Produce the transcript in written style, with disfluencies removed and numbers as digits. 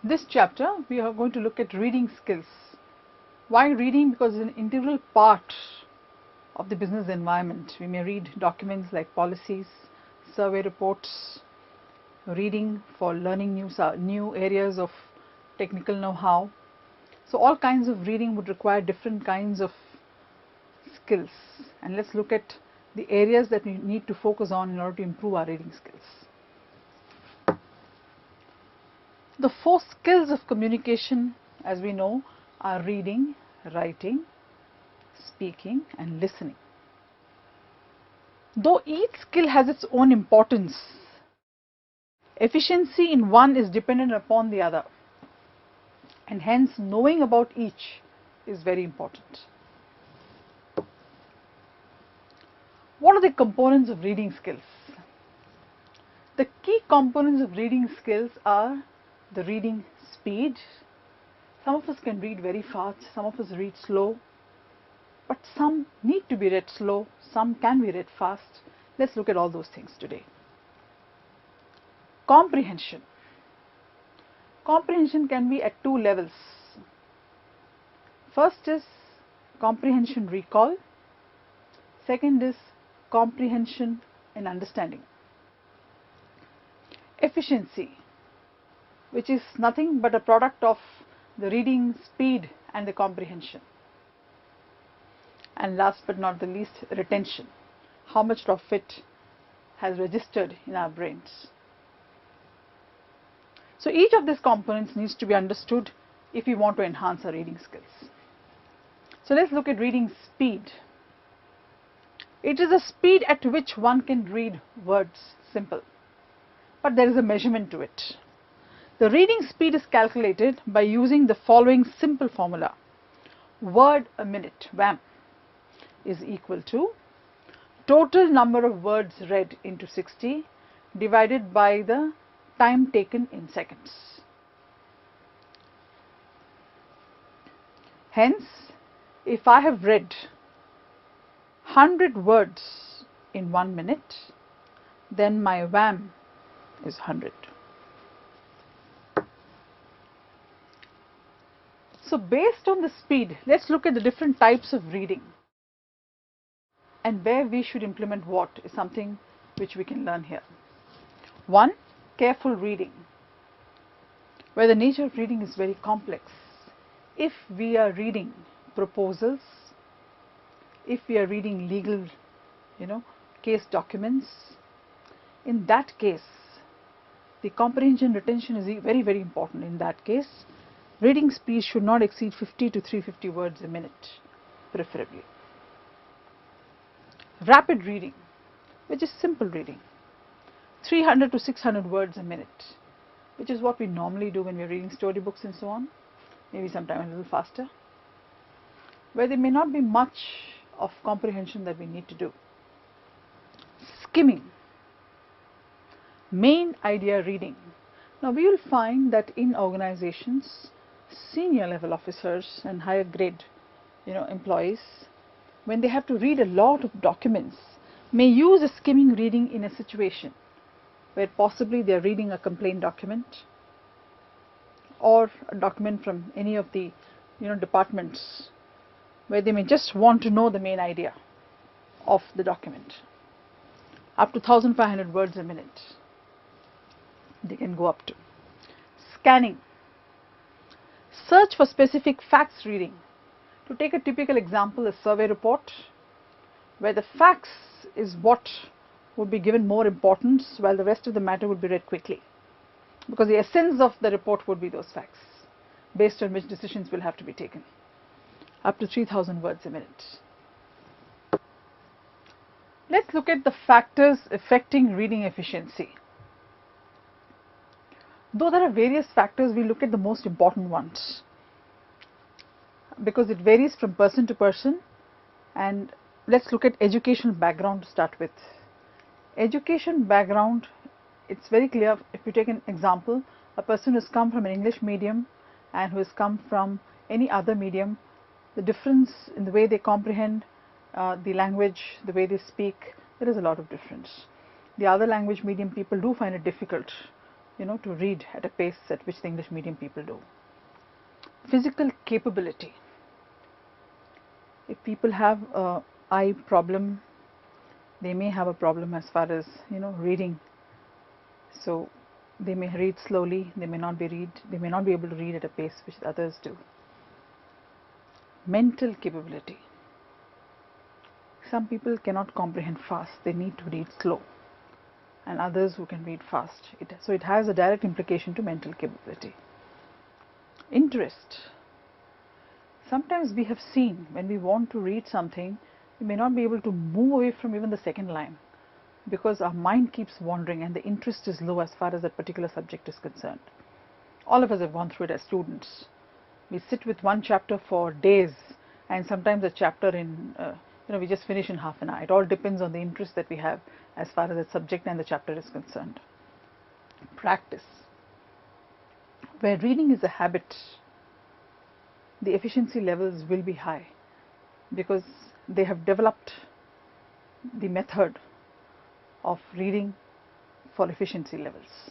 This chapter we are going to look at reading skills. Why reading? Because it's an integral part of the business environment. We may read documents like policies, survey reports, reading for learning new areas of technical know-how. So all kinds of reading would require different kinds of skills, and let's look at the areas that we need to focus on in order to improve our reading skills. The 4 skills of communication, as we know, are reading, writing, speaking and listening. Though each skill has its own importance, efficiency in one is dependent upon the other, and hence knowing about each is very important. What are the components of reading skills? The key components of reading skills are the reading speed. Some of us can read very fast, some of us read slow, but some need to be read slow, some can be read fast. Let's look at all those things today. Comprehension. Comprehension can be at 2 levels. First is comprehension recall. Second is comprehension and understanding. Efficiency, which is nothing but a product of the reading speed and the comprehension. And last but not the least, retention. How much of it has registered in our brains. So each of these components needs to be understood if we want to enhance our reading skills. So let's look at reading speed. It is the speed at which one can read words, simple, but there is a measurement to it. The reading speed is calculated by using the following simple formula. Word a minute, WAM, is equal to total number of words read into 60 divided by the time taken in seconds. Hence, if I have read 100 words in 1 minute, then my WAM is 100. So based on the speed, let's look at the different types of reading, and where we should implement what is something which we can learn here. 1. Careful reading, where the nature of reading is very complex. If we are reading proposals, if we are reading legal, case documents, in that case, the comprehension retention is very, very important. In that case, reading speed should not exceed 50 to 350 words a minute, preferably. Rapid reading, which is simple reading, 300 to 600 words a minute, which is what we normally do when we are reading storybooks and so on, maybe sometime a little faster, where there may not be much of comprehension that we need to do. Skimming, main idea reading. Now we will find that in organizations, senior level officers and higher grade employees, when they have to read a lot of documents, may use a skimming reading in a situation where possibly they are reading a complaint document or a document from any of the departments, where they may just want to know the main idea of the document. Up to 1500 words a minute they can go up to. Scanning, search for specific facts reading. To take a typical example, a survey report, where the facts is what would be given more importance, while the rest of the matter would be read quickly, because the essence of the report would be those facts, based on which decisions will have to be taken. Up to 3000 words a minute. Let's look at the factors affecting reading efficiency. Though there are various factors, we look at the most important ones, because it varies from person to person. And let's look at educational background to start with. Education background, it's very clear. If you take an example, a person who has come from an English medium and who has come from any other medium, the difference in the way they comprehend the language, the way they speak, there is a lot of difference. The other language medium people do find it difficult to read at a pace at which the English medium people do. Physical capability. If people have a eye problem, they may have a problem as far as reading. So they may read slowly, they may not be able to read at a pace which others do. Mental capability. Some people cannot comprehend fast, they need to read slow, and others who can read fast. So it has a direct implication to mental capability. Interest. Sometimes we have seen when we want to read something, we may not be able to move away from even the second line because our mind keeps wandering and the interest is low as far as that particular subject is concerned. All of us have gone through it as students. We sit with one chapter for days, and sometimes a chapter we just finish in half an hour. It all depends on the interest that we have as far as the subject and the chapter is concerned. Practice. Where reading is a habit, the efficiency levels will be high because they have developed the method of reading for efficiency levels.